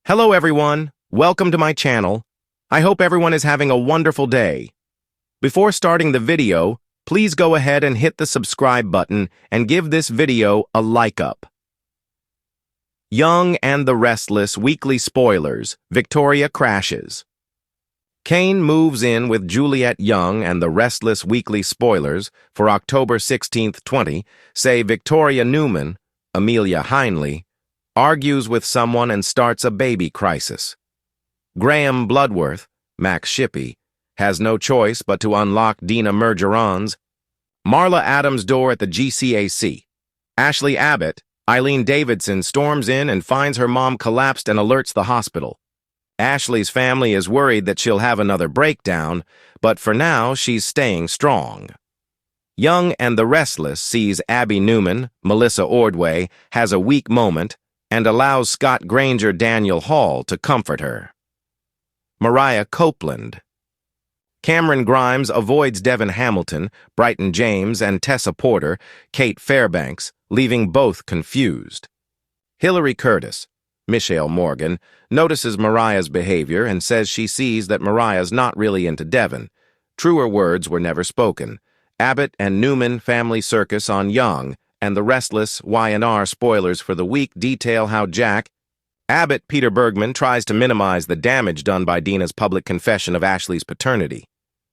Hello everyone, welcome to my channel. I hope everyone is having a wonderful day. Before starting the video, please go ahead and hit the subscribe button and give this video a like up. Young and the Restless weekly spoilers, Victoria crashes. Kane moves in with Juliet Young and the Restless weekly spoilers for October 16, 20 say Victoria Newman, Amelia Heinley, argues with someone and starts a baby crisis. Graham Bloodworth, Max Shippey, has no choice but to unlock Dina Mergeron's Marla Adams' door at the GCAC. Ashley Abbott, Eileen Davidson storms in and finds her mom collapsed and alerts the hospital. Ashley's family is worried that she'll have another breakdown, but for now she's staying strong. Young and the Restless sees Abby Newman, Melissa Ordway, has a weak moment and allows Scott Granger Daniel Hall to comfort her. Mariah Copeland. Cameron Grimes avoids Devin Hamilton, Brighton James, and Tessa Porter, Kate Fairbanks, leaving both confused. Hillary Curtis, Michelle Morgan, notices Mariah's behavior and says she sees that Mariah's not really into Devin. Truer words were never spoken. Abbott and Newman family circus on Young, and the Restless Y&R spoilers for the week detail how Abbott Peter Bergman tries to minimize the damage done by Dina's public confession of Ashley's paternity.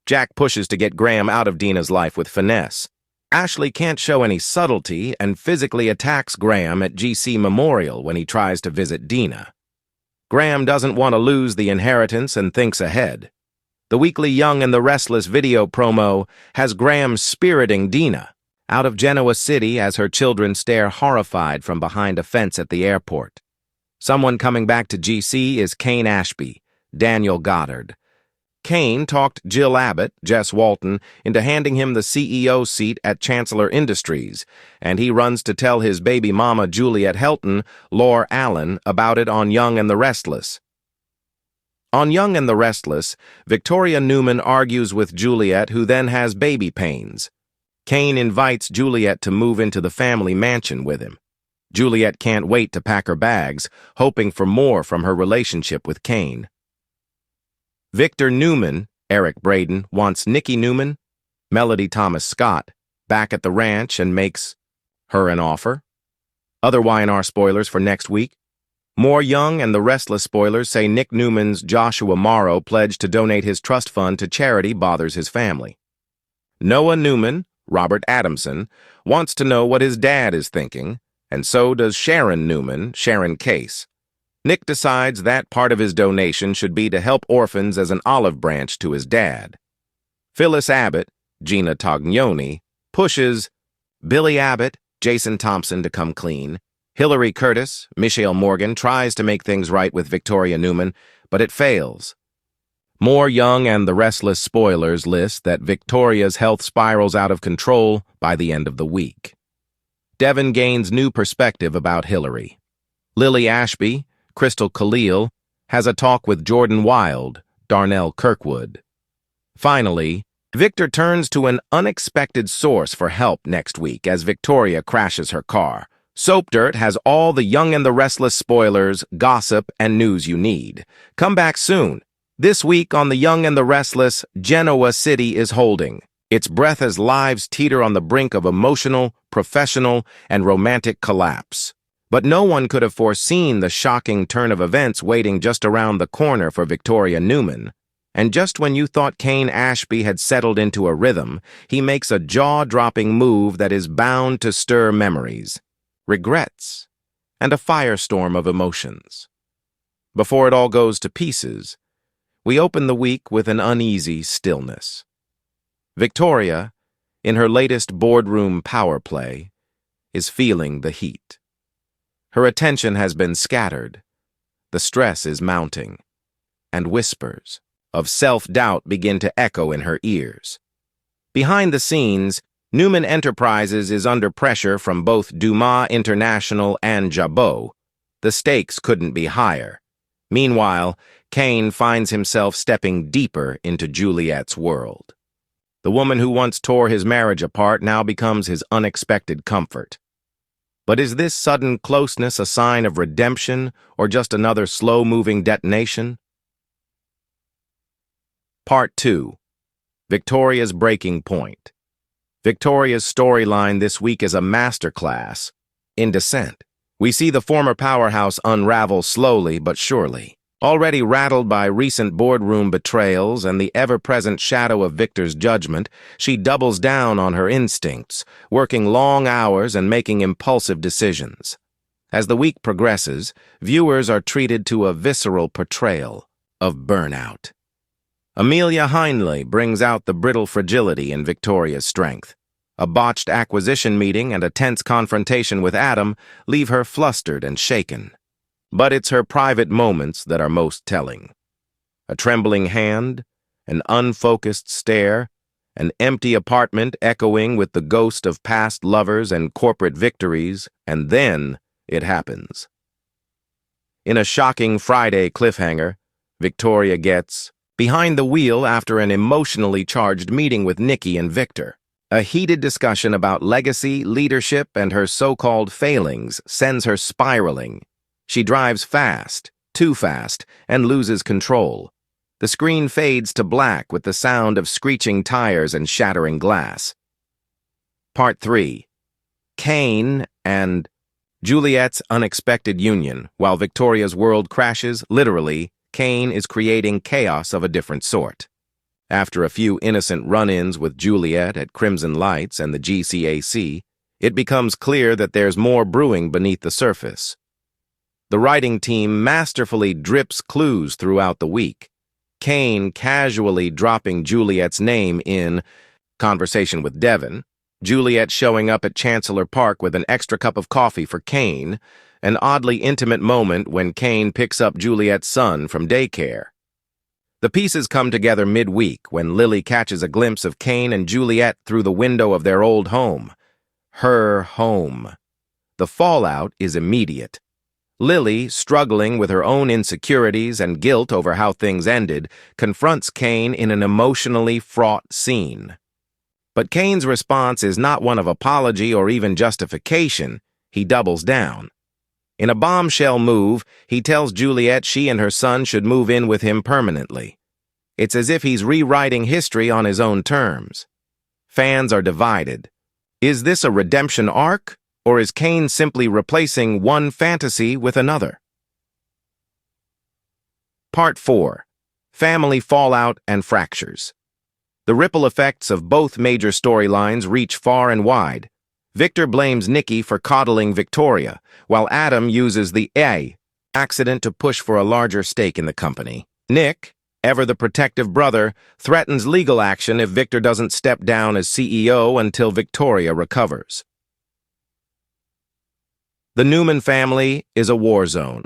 Jack pushes to get Graham out of Dina's life with finesse. Ashley can't show any subtlety and physically attacks Graham at GC Memorial when he tries to visit Dina. Graham doesn't want to lose the inheritance and thinks ahead. The weekly Young and the Restless video promo has Graham spiriting Dina out of Genoa City as her children stare horrified from behind a fence at the airport. Someone coming back to GC is Kane Ashby, Daniel Goddard. Kane talked Jill Abbott, Jess Walton, into handing him the CEO seat at Chancellor Industries, and he runs to tell his baby mama Juliet Helton, Laura Allen, about it on Young and the Restless. On Young and the Restless, Victoria Newman argues with Juliet, who then has baby pains. Kane invites Juliet to move into the family mansion with him. Juliet can't wait to pack her bags, hoping for more from her relationship with Kane. Victor Newman, Eric Braden, wants Nikki Newman, Melody Thomas Scott, back at the ranch and makes her an offer. Other Y&R spoilers for next week. More Young and the Restless spoilers say Nick Newman's Joshua Morrow pledged to donate his trust fund to charity bothers his family. Noah Newman, Robert Adamson, wants to know what his dad is thinking, and so does Sharon Newman, Sharon Case. Nick decides that part of his donation should be to help orphans as an olive branch to his dad. Phyllis Abbott, Gina Tognoni, pushes Billy Abbott, Jason Thompson to come clean. Hillary Curtis, Michelle Morgan, tries to make things right with Victoria Newman, but it fails. More Young and the Restless spoilers list that Victoria's health spirals out of control by the end of the week. Devin gains new perspective about Hillary. Lily Ashby, Crystal Khalil, has a talk with Jordan Wilde, Darnell Kirkwood. Finally, Victor turns to an unexpected source for help next week as Victoria crashes her car. Soap Dirt has all the Young and the Restless spoilers, gossip, and news you need. Come back soon. This week on the Young and the Restless, Genoa City is holding its breath as lives teeter on the brink of emotional, professional, and romantic collapse. But no one could have foreseen the shocking turn of events waiting just around the corner for Victoria Newman. And just when you thought Kane Ashby had settled into a rhythm, he makes a jaw-dropping move that is bound to stir memories, regrets, and a firestorm of emotions. Before it all goes to pieces, we open the week with an uneasy stillness. Victoria, in her latest boardroom power play, is feeling the heat. Her attention has been scattered, the stress is mounting, and whispers of self-doubt begin to echo in her ears. Behind the scenes, Newman Enterprises is under pressure from both Dumas International and Jabot. The stakes couldn't be higher. Meanwhile, Kane finds himself stepping deeper into Juliet's world. The woman who once tore his marriage apart now becomes his unexpected comfort. But is this sudden closeness a sign of redemption or just another slow-moving detonation? Part 2. Victoria's Breaking Point. Victoria's storyline this week is a masterclass in descent. We see the former powerhouse unravel slowly but surely. Already rattled by recent boardroom betrayals and the ever-present shadow of Victor's judgment, she doubles down on her instincts, working long hours and making impulsive decisions. As the week progresses, viewers are treated to a visceral portrayal of burnout. Amelia Hindley brings out the brittle fragility in Victoria's strength. A botched acquisition meeting and a tense confrontation with Adam leave her flustered and shaken. But it's her private moments that are most telling. A trembling hand, an unfocused stare, an empty apartment echoing with the ghost of past lovers and corporate victories, and then it happens. In a shocking Friday cliffhanger, Victoria gets behind the wheel after an emotionally charged meeting with Nikki and Victor. A heated discussion about legacy, leadership, and her so-called failings sends her spiraling. She drives fast, too fast, and loses control. The screen fades to black with the sound of screeching tires and shattering glass. Part 3. Kane and Juliet's unexpected union. While Victoria's world crashes, literally, Kane is creating chaos of a different sort. After a few innocent run-ins with Juliet at Crimson Lights and the GCAC, it becomes clear that there's more brewing beneath the surface. The writing team masterfully drips clues throughout the week. Kane casually dropping Juliet's name in conversation with Devon, Juliet showing up at Chancellor Park with an extra cup of coffee for Kane, an oddly intimate moment when Kane picks up Juliet's son from daycare. The pieces come together midweek when Lily catches a glimpse of Kane and Juliet through the window of their old home. Her home. The fallout is immediate. Lily, struggling with her own insecurities and guilt over how things ended, confronts Kane in an emotionally fraught scene. But Kane's response is not one of apology or even justification. He doubles down. In a bombshell move, he tells Juliet she and her son should move in with him permanently. It's as if he's rewriting history on his own terms. Fans are divided. Is this a redemption arc, or is Kane simply replacing one fantasy with another? Part 4. Family Fallout and Fractures. The ripple effects of both major storylines reach far and wide. Victor blames Nikki for coddling Victoria, while Adam uses the accident to push for a larger stake in the company. Nick, ever the protective brother, threatens legal action if Victor doesn't step down as CEO until Victoria recovers. The Newman family is a war zone.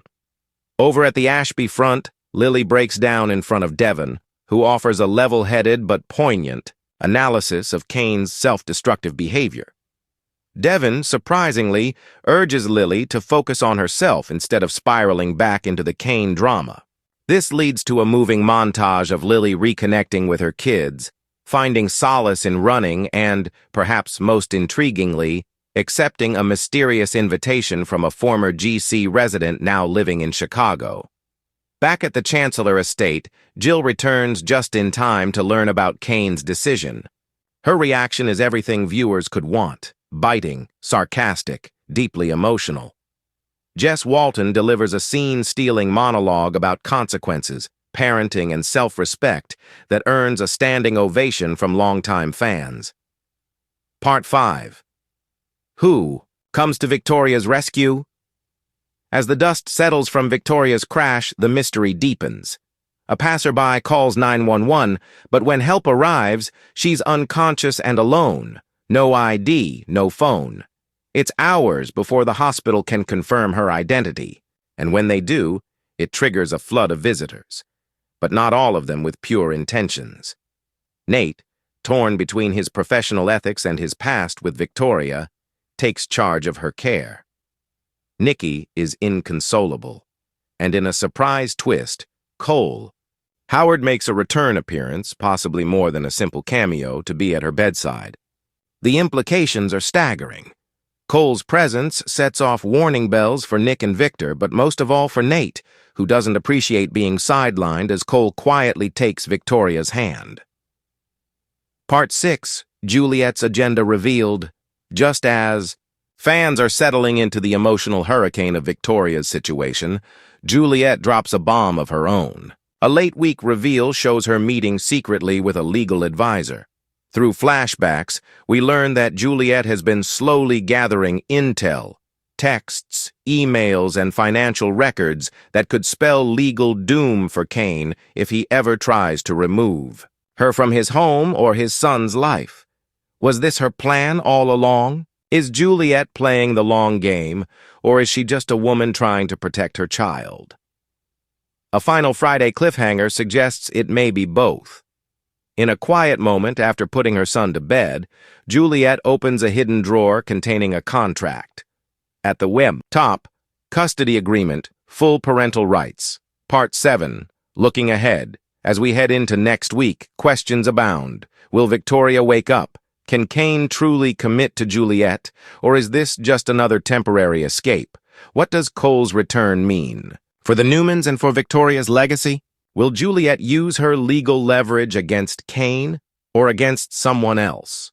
Over at the Ashby front, Lily breaks down in front of Devon, who offers a level-headed but poignant analysis of Kane's self-destructive behavior. Devon, surprisingly, urges Lily to focus on herself instead of spiraling back into the Kane drama. This leads to a moving montage of Lily reconnecting with her kids, finding solace in running and, perhaps most intriguingly, accepting a mysterious invitation from a former GC resident now living in Chicago. Back at the Chancellor estate, Jill returns just in time to learn about Kane's decision. Her reaction is everything viewers could want. Biting, sarcastic, deeply emotional. Jess Walton delivers a scene-stealing monologue about consequences, parenting, and self-respect that earns a standing ovation from longtime fans. Part 5. Who comes to Victoria's rescue? As the dust settles from Victoria's crash, the mystery deepens. A passerby calls 911, but when help arrives, she's unconscious and alone. No ID, no phone. It's hours before the hospital can confirm her identity, and when they do, it triggers a flood of visitors. But not all of them with pure intentions. Nate, torn between his professional ethics and his past with Victoria, takes charge of her care. Nikki is inconsolable, and in a surprise twist, Cole. Howard makes a return appearance, possibly more than a simple cameo, to be at her bedside. The implications are staggering. Cole's presence sets off warning bells for Nick and Victor, but most of all for Nate, who doesn't appreciate being sidelined as Cole quietly takes Victoria's hand. Part 6, Juliet's agenda revealed. Just as fans are settling into the emotional hurricane of Victoria's situation, Juliet drops a bomb of her own. A late-week reveal shows her meeting secretly with a legal advisor. Through flashbacks, we learn that Juliet has been slowly gathering intel, texts, emails, and financial records that could spell legal doom for Kane if he ever tries to remove her from his home or his son's life. Was this her plan all along? Is Juliet playing the long game, or is she just a woman trying to protect her child? A final Friday cliffhanger suggests it may be both. In a quiet moment after putting her son to bed, Juliet opens a hidden drawer containing a contract. At the top, custody agreement, full parental rights. Part 7, looking ahead. As we head into next week, questions abound. Will Victoria wake up? Can Kane truly commit to Juliet? Or is this just another temporary escape? What does Cole's return mean? For the Newmans and for Victoria's legacy? Will Juliet use her legal leverage against Kane or against someone else?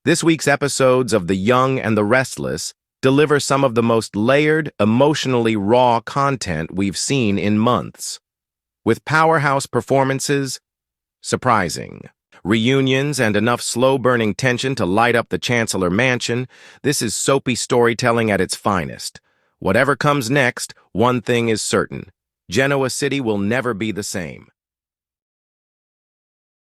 This week's episodes of The Young and the Restless deliver some of the most layered, emotionally raw content we've seen in months. With powerhouse performances, surprising reunions, and enough slow-burning tension to light up the Chancellor Mansion, this is soapy storytelling at its finest. Whatever comes next, one thing is certain. Genoa City will never be the same.